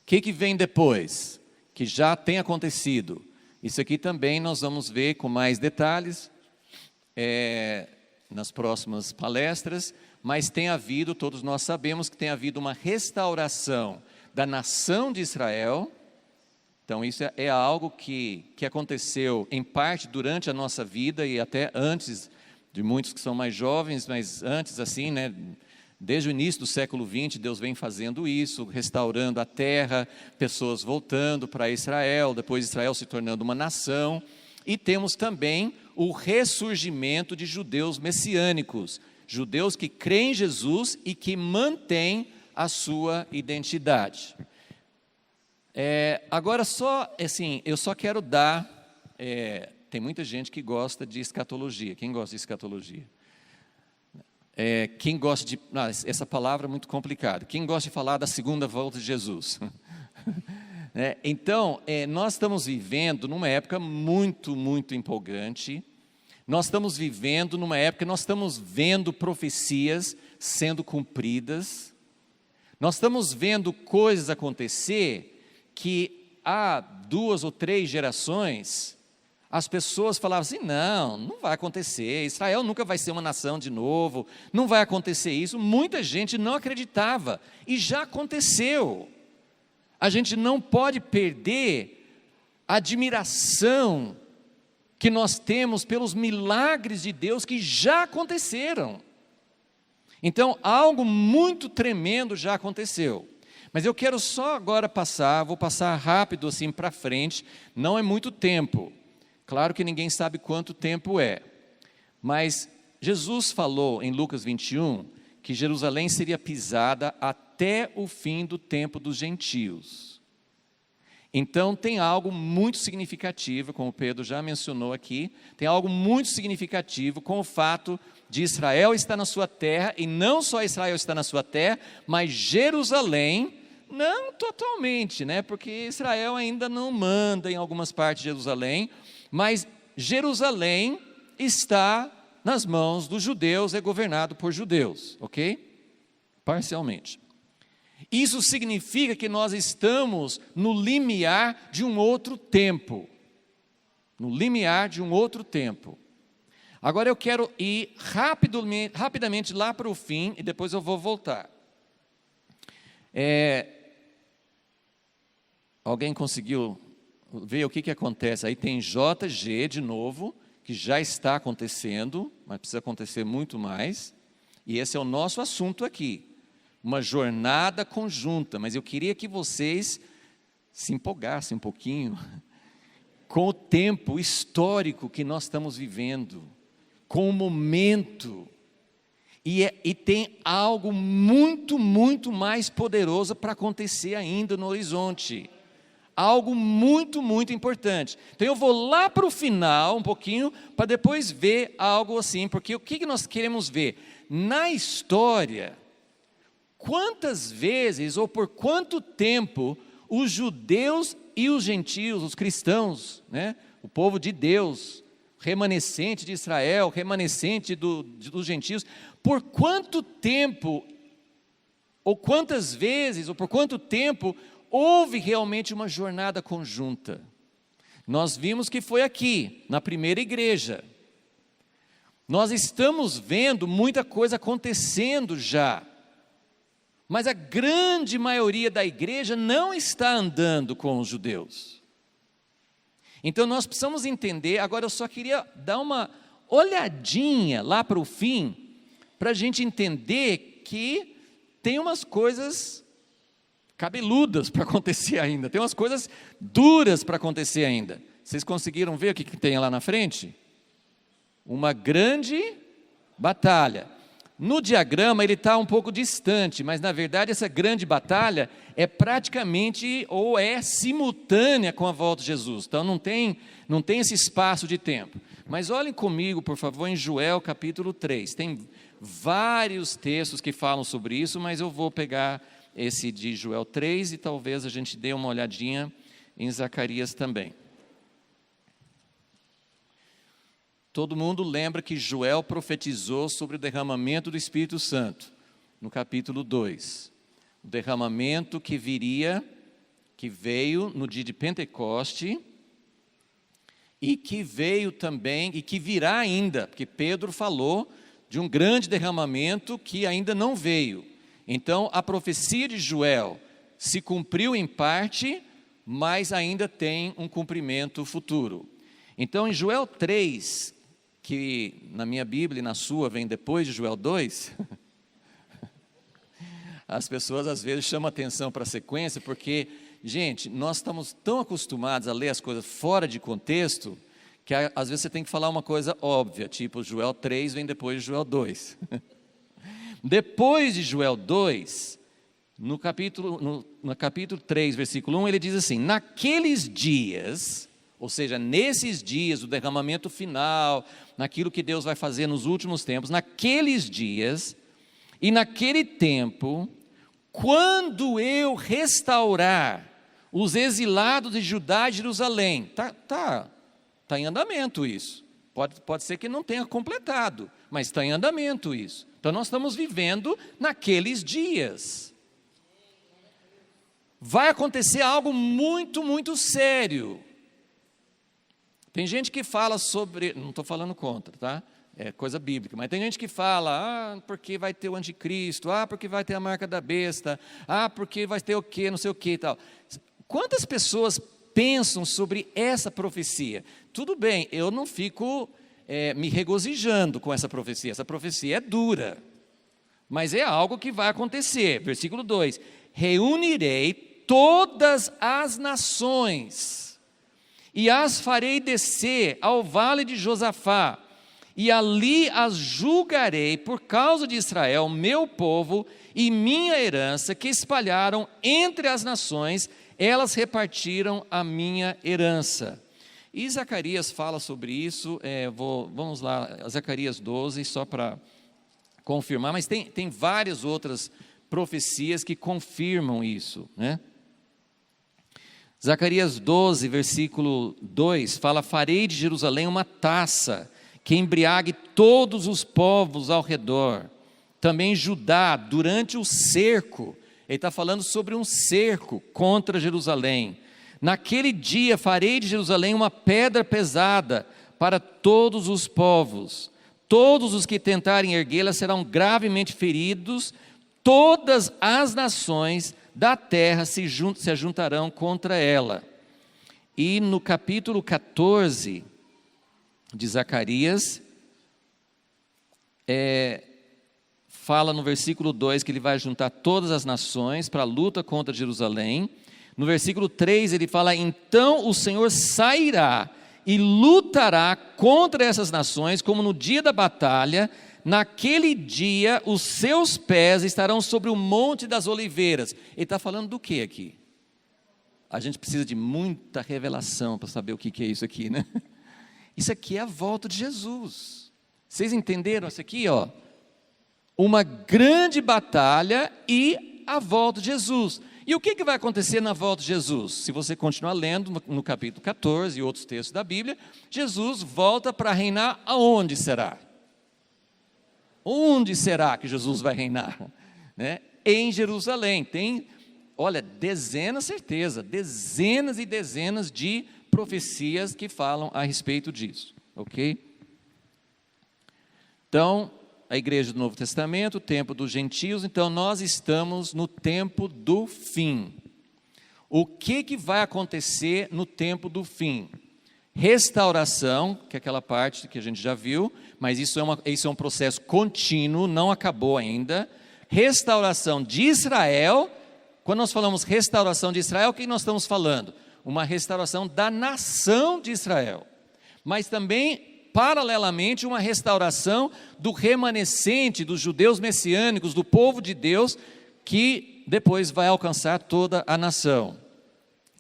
que vem depois? Que já tem acontecido. Isso aqui também nós vamos ver com mais detalhes nas próximas palestras, mas tem havido, todos nós sabemos que tem havido uma restauração da nação de Israel. Então isso é algo que aconteceu em parte durante a nossa vida e até antes de muitos que são mais jovens, mas antes assim, né? Desde o início do século XX, Deus vem fazendo isso, restaurando a terra, pessoas voltando para Israel, depois Israel se tornando uma nação. E temos também o ressurgimento de judeus messiânicos, judeus que creem em Jesus e que mantêm a sua identidade. Agora só, assim, eu só quero dar, tem muita gente que gosta de escatologia. Quem gosta de escatologia? Quem gosta de, essa palavra é muito complicada, quem gosta de falar da segunda volta de Jesus? Então, nós estamos vivendo numa época muito, muito empolgante. Nós estamos vivendo numa época, nós estamos vendo profecias sendo cumpridas. Nós estamos vendo coisas acontecer que há 2 ou 3 gerações, as pessoas falavam assim, não vai acontecer, Israel nunca vai ser uma nação de novo, não vai acontecer isso. Muita gente não acreditava, e já aconteceu. A gente não pode perder a admiração que nós temos pelos milagres de Deus que já aconteceram. Então, algo muito tremendo já aconteceu. Mas eu quero só agora vou passar rápido assim para frente, não é muito tempo. Claro que ninguém sabe quanto tempo é. Mas Jesus falou em Lucas 21 que Jerusalém seria pisada até o fim do tempo dos gentios. Então tem algo muito significativo, como o Pedro já mencionou aqui, tem algo muito significativo com o fato de Israel estar na sua terra, e não só Israel está na sua terra, mas Jerusalém, não totalmente, né? Porque Israel ainda não manda em algumas partes de Jerusalém, mas Jerusalém está nas mãos dos judeus, é governado por judeus, ok? Parcialmente. Isso significa que nós estamos no limiar de um outro tempo. No limiar de um outro tempo. Agora eu quero ir rapidamente lá para o fim e depois eu vou voltar. Alguém conseguiu ver o que acontece? Aí tem JG de novo, que já está acontecendo, mas precisa acontecer muito mais. E esse é o nosso assunto aqui. Uma jornada conjunta, mas eu queria que vocês se empolgassem um pouquinho com o tempo histórico que nós estamos vivendo, com o momento, e tem algo muito, muito mais poderoso para acontecer ainda no horizonte, algo muito, muito importante. Então eu vou lá para o final um pouquinho, para depois ver algo assim, porque o que nós queremos ver? Na história, quantas vezes ou por quanto tempo os judeus e os gentios, os cristãos, né, o povo de Deus, remanescente de Israel, remanescente dos gentios, por quanto tempo, ou quantas vezes, ou por quanto tempo, houve realmente uma jornada conjunta? Nós vimos que foi aqui, na primeira igreja. Nós estamos vendo muita coisa acontecendo já, mas a grande maioria da igreja não está andando com os judeus. Então nós precisamos entender, agora eu só queria dar uma olhadinha lá para o fim, para a gente entender que tem umas coisas cabeludas para acontecer ainda, tem umas coisas duras para acontecer ainda. Vocês conseguiram ver o que tem lá na frente? Uma grande batalha. No diagrama ele está um pouco distante, mas na verdade essa grande batalha é praticamente ou é simultânea com a volta de Jesus. Então não tem esse espaço de tempo. Mas olhem comigo, por favor, em Joel capítulo 3. Tem vários textos que falam sobre isso, mas eu vou pegar esse de Joel 3 e talvez a gente dê uma olhadinha em Zacarias também. Todo mundo lembra que Joel profetizou sobre o derramamento do Espírito Santo, no capítulo 2. O derramamento que viria que veio no dia de Pentecoste e que veio também, e que virá ainda, porque Pedro falou de um grande derramamento que ainda não veio. Então, a profecia de Joel se cumpriu em parte, mas ainda tem um cumprimento futuro. Então, em Joel 3, que na minha Bíblia e na sua vem depois de Joel 2, as pessoas às vezes chamam atenção para a sequência, porque, gente, nós estamos tão acostumados a ler as coisas fora de contexto, que às vezes você tem que falar uma coisa óbvia, tipo Joel 3 vem depois de Joel 2. Depois de Joel 2, no capítulo 3, versículo 1, ele diz assim: naqueles dias, ou seja, nesses dias, o derramamento final, naquilo que Deus vai fazer nos últimos tempos, naqueles dias e naquele tempo, quando eu restaurar os exilados de Judá e Jerusalém, está em andamento isso, pode ser que não tenha completado, mas está em andamento isso. Então nós estamos vivendo naqueles dias. Vai acontecer algo muito, muito sério. Tem gente que fala sobre, não estou falando contra, tá? É coisa bíblica, mas tem gente que fala, porque vai ter o anticristo, porque vai ter a marca da besta, porque vai ter o quê, não sei o quê e tal. Quantas pessoas pensam sobre essa profecia? Tudo bem, eu não fico me regozijando com essa profecia é dura, mas é algo que vai acontecer. Versículo 2, reunirei todas as nações, e as farei descer ao vale de Josafá, e ali as julgarei por causa de Israel, meu povo e minha herança, que espalharam entre as nações, elas repartiram a minha herança. E Zacarias fala sobre isso, vamos lá, Zacarias 12, só para confirmar, mas tem várias outras profecias que confirmam isso, né? Zacarias 12, versículo 2, fala: farei de Jerusalém uma taça, que embriague todos os povos ao redor. Também Judá, durante o cerco, ele está falando sobre um cerco contra Jerusalém. Naquele dia farei de Jerusalém uma pedra pesada para todos os povos. Todos os que tentarem erguê-la serão gravemente feridos. Todas as nações da terra se ajuntarão contra ela. E no capítulo 14 de Zacarias, fala no versículo 2 que ele vai juntar todas as nações para a luta contra Jerusalém. No versículo 3 ele fala: então o Senhor sairá e lutará contra essas nações, como no dia da batalha. Naquele dia os seus pés estarão sobre o monte das oliveiras. Ele está falando do que aqui? A gente precisa de muita revelação para saber o que é isso aqui, né? Isso aqui é a volta de Jesus. Vocês entenderam isso aqui, ó? Uma grande batalha e a volta de Jesus. E o que vai acontecer na volta de Jesus? Se você continuar lendo no capítulo 14 e outros textos da Bíblia, Jesus volta para reinar aonde será? Onde será que Jesus vai reinar? Né? Em Jerusalém. Tem, olha, dezenas e dezenas de profecias que falam a respeito disso, ok? Então, a igreja do Novo Testamento, o tempo dos gentios, então nós estamos no tempo do fim. O que vai acontecer no tempo do fim? Restauração, que é aquela parte que a gente já viu, mas isso é um processo contínuo, não acabou ainda. Restauração de Israel. Quando nós falamos restauração de Israel, o que nós estamos falando? Uma restauração da nação de Israel, mas também, paralelamente, uma restauração do remanescente, dos judeus messiânicos, do povo de Deus, que depois vai alcançar toda a nação.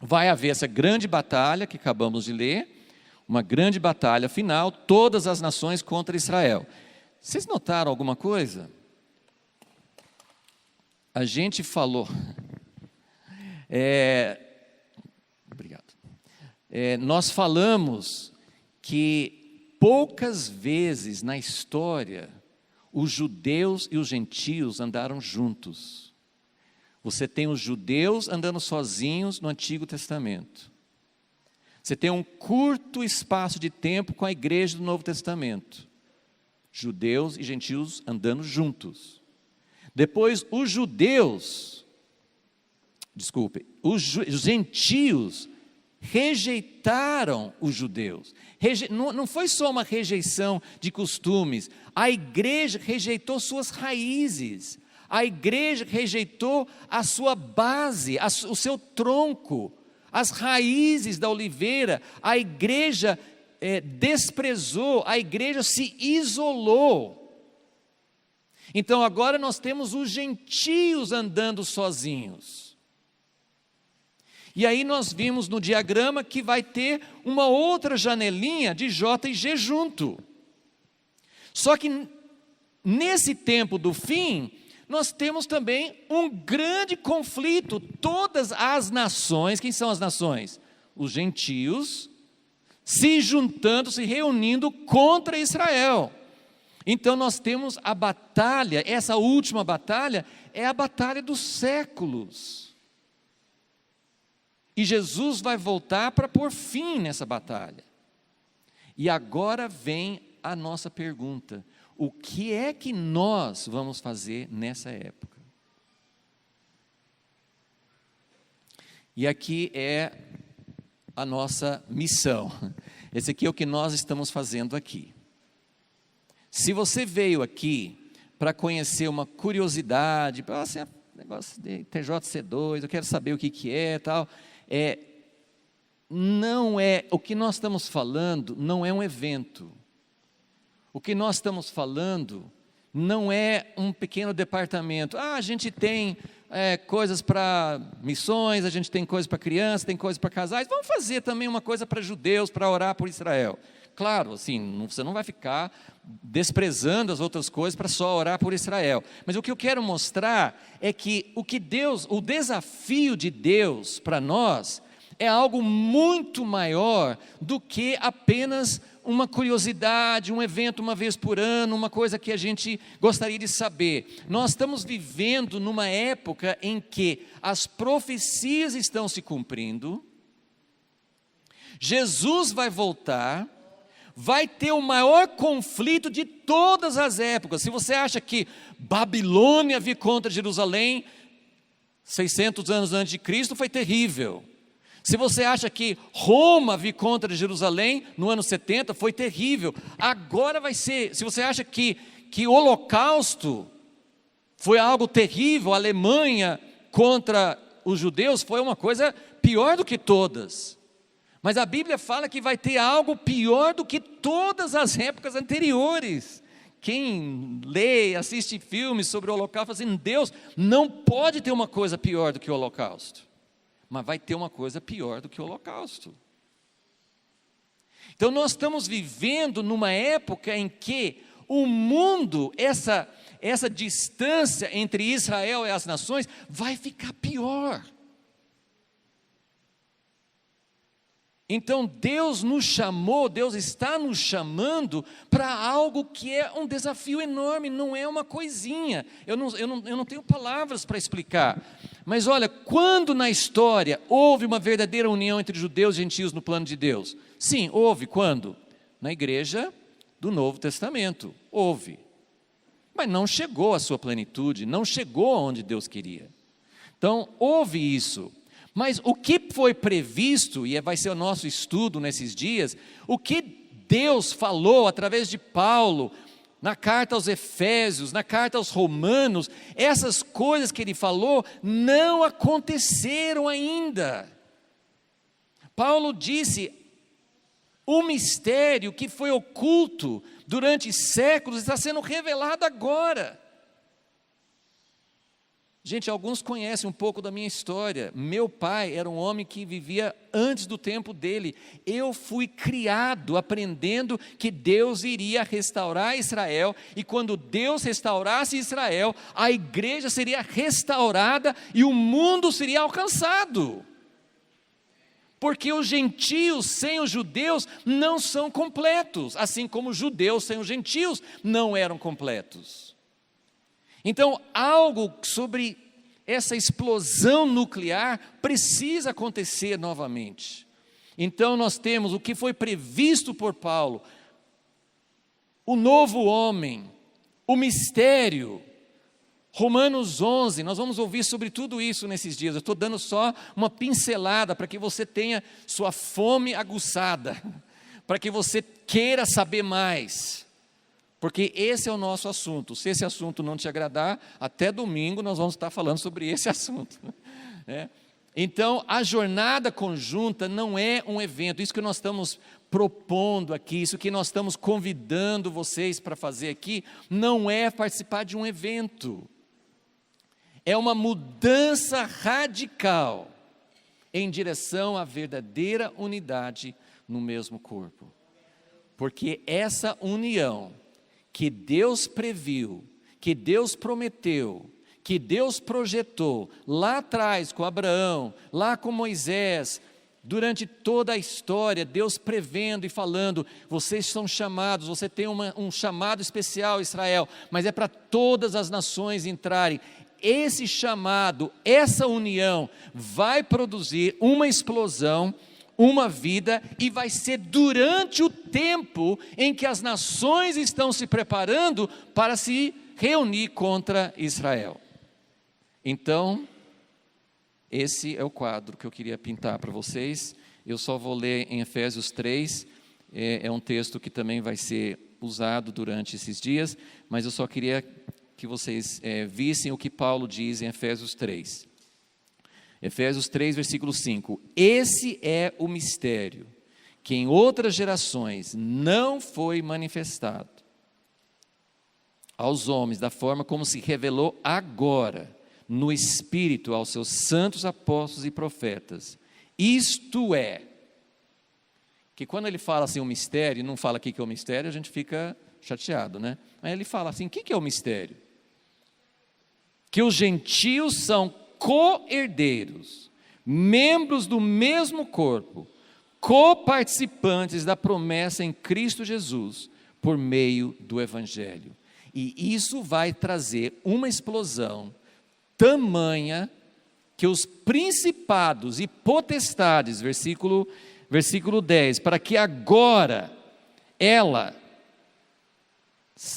Vai haver essa grande batalha que acabamos de ler, uma grande batalha final, todas as nações contra Israel. Vocês notaram alguma coisa? A gente falou... Obrigado. Nós falamos que poucas vezes na história os judeus e os gentios andaram juntos. Você tem os judeus andando sozinhos no Antigo Testamento. Você tem um curto espaço de tempo com a igreja do Novo Testamento. Judeus e gentios andando juntos. Depois os gentios rejeitaram os judeus. Não foi só uma rejeição de costumes, a igreja rejeitou suas raízes, a igreja rejeitou a sua base, o seu tronco, as raízes da oliveira, a igreja desprezou, a igreja se isolou. Então agora nós temos os gentios andando sozinhos. E aí nós vimos no diagrama que vai ter uma outra janelinha de J e G junto. Só que nesse tempo do fim, nós temos também um grande conflito. Todas as nações, quem são as nações? Os gentios se juntando, se reunindo contra Israel. Então nós temos a batalha, essa última batalha é a batalha dos séculos. E Jesus vai voltar para pôr fim nessa batalha. E agora vem a nossa pergunta: o que é que nós vamos fazer nessa época? E aqui é a nossa missão. Esse aqui é o que nós estamos fazendo aqui. Se você veio aqui para conhecer uma curiosidade, negócio de TJC2, eu quero saber o que é tal, não é, o que nós estamos falando não é um evento. O que nós estamos falando não é um pequeno departamento. A gente tem coisas para missões, a gente tem coisas para crianças, tem coisas para casais. Vamos fazer também uma coisa para judeus, para orar por Israel. Claro, assim, você não vai ficar desprezando as outras coisas para só orar por Israel. Mas o que eu quero mostrar é que o desafio de Deus para nós é algo muito maior do que apenas uma curiosidade, um evento uma vez por ano, uma coisa que a gente gostaria de saber. Nós estamos vivendo numa época em que as profecias estão se cumprindo, Jesus vai voltar, vai ter o maior conflito de todas as épocas. Se você acha que Babilônia vir contra Jerusalém 600 anos antes de Cristo foi terrível. Se você acha que Roma vir contra Jerusalém no ano 70 foi terrível, agora vai ser. Se você acha que o Holocausto foi algo terrível, a Alemanha contra os judeus foi uma coisa pior do que todas. Mas a Bíblia fala que vai ter algo pior do que todas as épocas anteriores. Quem lê, assiste filmes sobre o Holocausto, fala assim, Deus não pode ter uma coisa pior do que o Holocausto. Mas vai ter uma coisa pior do que o Holocausto. Então nós estamos vivendo numa época em que o mundo, essa distância entre Israel e as nações, vai ficar pior. Então Deus nos chamou, Deus está nos chamando para algo que é um desafio enorme, não é uma coisinha. Eu não tenho palavras para explicar. Mas olha, quando na história houve uma verdadeira união entre judeus e gentios no plano de Deus? Sim, houve. Quando? Na igreja do Novo Testamento, houve. Mas não chegou à sua plenitude, não chegou aonde Deus queria. Então, houve isso. Mas o que foi previsto, e vai ser o nosso estudo nesses dias, o que Deus falou através de Paulo, na carta aos Efésios, na carta aos Romanos, essas coisas que ele falou não aconteceram ainda. Paulo disse, o mistério que foi oculto durante séculos está sendo revelado agora. Gente, alguns conhecem um pouco da minha história. Meu pai era um homem que vivia antes do tempo dele. Eu fui criado aprendendo que Deus iria restaurar Israel, e quando Deus restaurasse Israel, a igreja seria restaurada e o mundo seria alcançado. Porque os gentios sem os judeus não são completos, assim como os judeus sem os gentios não eram completos. Então, algo sobre essa explosão nuclear precisa acontecer novamente. Então nós temos o que foi previsto por Paulo, o novo homem, o mistério. Romanos 11, nós vamos ouvir sobre tudo isso nesses dias. Eu estou dando só uma pincelada para que você tenha sua fome aguçada, para que você queira saber mais, porque esse é o nosso assunto. Se esse assunto não te agradar, até domingo nós vamos estar falando sobre esse assunto, né? Então, a jornada conjunta não é um evento, isso que nós estamos propondo aqui, isso que nós estamos convidando vocês para fazer aqui, não é participar de um evento, é uma mudança radical em direção à verdadeira unidade no mesmo corpo, porque essa união que Deus previu, que Deus prometeu, que Deus projetou lá atrás com Abraão, lá com Moisés, durante toda a história, Deus prevendo e falando, vocês são chamados, você tem um chamado especial, Israel, mas é para todas as nações entrarem. Esse chamado, essa união vai produzir uma explosão, uma vida, e vai ser durante o tempo em que as nações estão se preparando para se reunir contra Israel. Então, esse é o quadro que eu queria pintar para vocês. Eu só vou ler em Efésios 3, é um texto que também vai ser usado durante esses dias, mas eu só queria que vocês vissem o que Paulo diz em Efésios 3. Efésios 3, versículo 5. Esse é o mistério que em outras gerações não foi manifestado aos homens da forma como se revelou agora no Espírito aos seus santos apóstolos e profetas. Isto é, que quando ele fala assim o mistério, não fala aqui que é o mistério, a gente fica chateado, né? Mas ele fala assim, o que é o mistério? Que os gentios são co-herdeiros, membros do mesmo corpo, co-participantes da promessa em Cristo Jesus, por meio do Evangelho. E isso vai trazer uma explosão tamanha que os principados e potestades, versículo 10, para que agora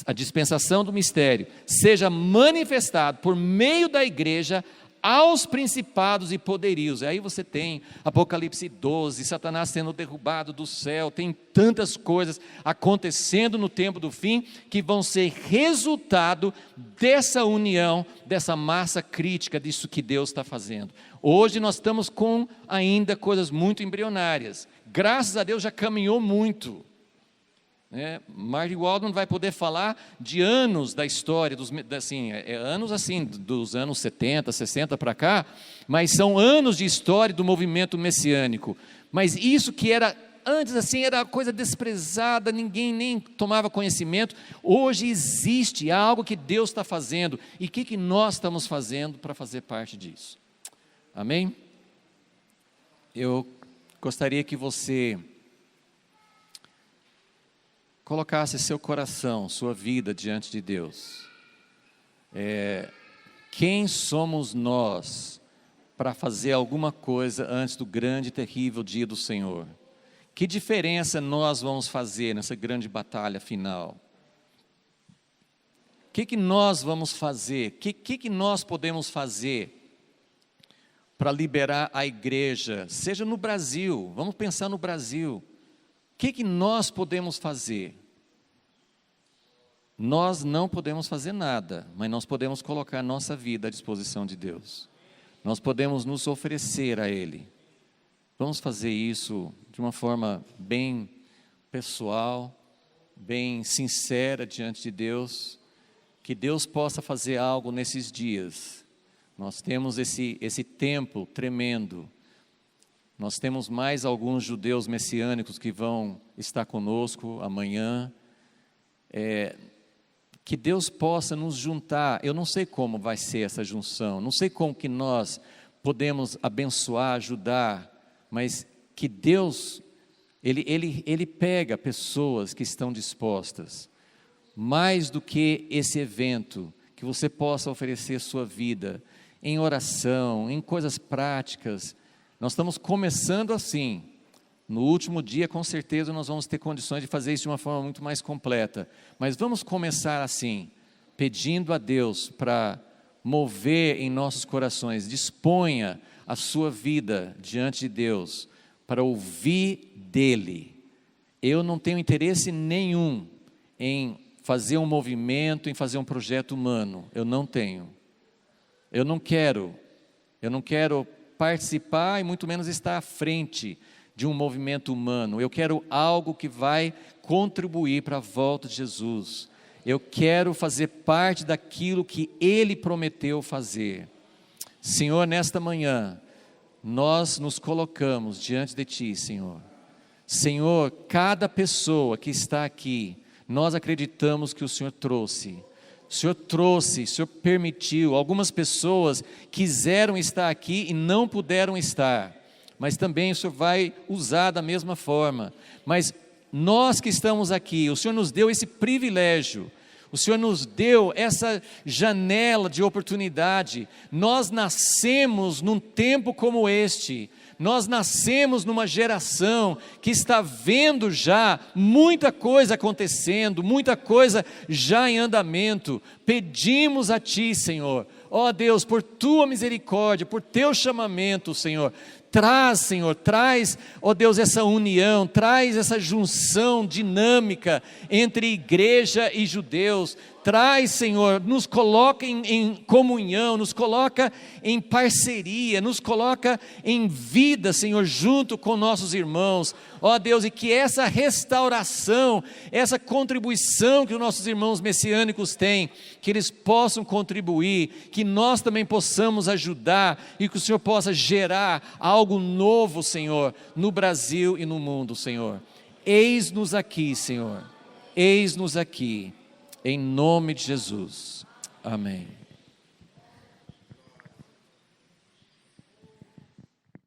a dispensação do mistério, seja manifestado por meio da igreja aos principados e poderios. Aí você tem Apocalipse 12, Satanás sendo derrubado do céu, tem tantas coisas acontecendo no tempo do fim, que vão ser resultado dessa união, dessa massa crítica, disso que Deus está fazendo. Hoje nós estamos com ainda coisas muito embrionárias, graças a Deus já caminhou muito. Marty Waldman vai poder falar de anos da história, anos assim, dos anos 70, 60 para cá, mas são anos de história do movimento messiânico. Mas isso que era antes assim, era coisa desprezada, ninguém nem tomava conhecimento, hoje existe algo que Deus está fazendo, e o que nós estamos fazendo para fazer parte disso? Amém? Eu gostaria que você colocasse seu coração, sua vida diante de Deus. Quem somos nós para fazer alguma coisa antes do grande e terrível dia do Senhor? Que diferença nós vamos fazer nessa grande batalha final? O que nós vamos fazer? O que nós podemos fazer para liberar a igreja, seja no Brasil? Vamos pensar no Brasil. O que nós podemos fazer? Nós não podemos fazer nada, mas nós podemos colocar nossa vida à disposição de Deus. Nós podemos nos oferecer a Ele. Vamos fazer isso de uma forma bem pessoal, bem sincera diante de Deus. Que Deus possa fazer algo nesses dias. Nós temos esse tempo tremendo. Nós temos mais alguns judeus messiânicos que vão estar conosco amanhã. Que Deus possa nos juntar. Eu não sei como vai ser essa junção, não sei como que nós podemos abençoar, ajudar, mas que Deus, Ele pega pessoas que estão dispostas, mais do que esse evento, que você possa oferecer sua vida em oração, em coisas práticas. Nós estamos começando assim. No último dia, com certeza, nós vamos ter condições de fazer isso de uma forma muito mais completa. Mas vamos começar assim, pedindo a Deus para mover em nossos corações. Disponha a sua vida diante de Deus para ouvir dEle. Eu não tenho interesse nenhum em fazer um movimento, em fazer um projeto humano. Eu não tenho. Eu não quero participar e muito menos estar à frente de um movimento humano. Eu quero algo que vai contribuir para a volta de Jesus. Eu quero fazer parte daquilo que Ele prometeu fazer. Senhor, nesta manhã, nós nos colocamos diante de Ti, Senhor. Senhor, cada pessoa que está aqui, nós acreditamos que o Senhor trouxe. O Senhor permitiu. Algumas pessoas quiseram estar aqui e não puderam estar. Mas também o Senhor vai usar da mesma forma. Mas nós que estamos aqui, o Senhor nos deu esse privilégio. O Senhor nos deu essa janela de oportunidade. Nós nascemos num tempo como este. Nós nascemos numa geração que está vendo já muita coisa acontecendo, muita coisa já em andamento. Pedimos a Ti, Senhor, ó Deus, por Tua misericórdia, por Teu chamamento, Senhor. Traz, Senhor, traz, ó Deus, essa união, traz essa junção dinâmica entre igreja e judeus. Traz, Senhor, nos coloca em comunhão, nos coloca em parceria, nos coloca em vida, Senhor, junto com nossos irmãos. Ó Deus, e que essa restauração, essa contribuição que os nossos irmãos messiânicos têm, que eles possam contribuir, que nós também possamos ajudar e que o Senhor possa gerar algo novo, Senhor, no Brasil e no mundo, Senhor. Eis-nos aqui, Senhor, eis-nos aqui. Em nome de Jesus. Amém.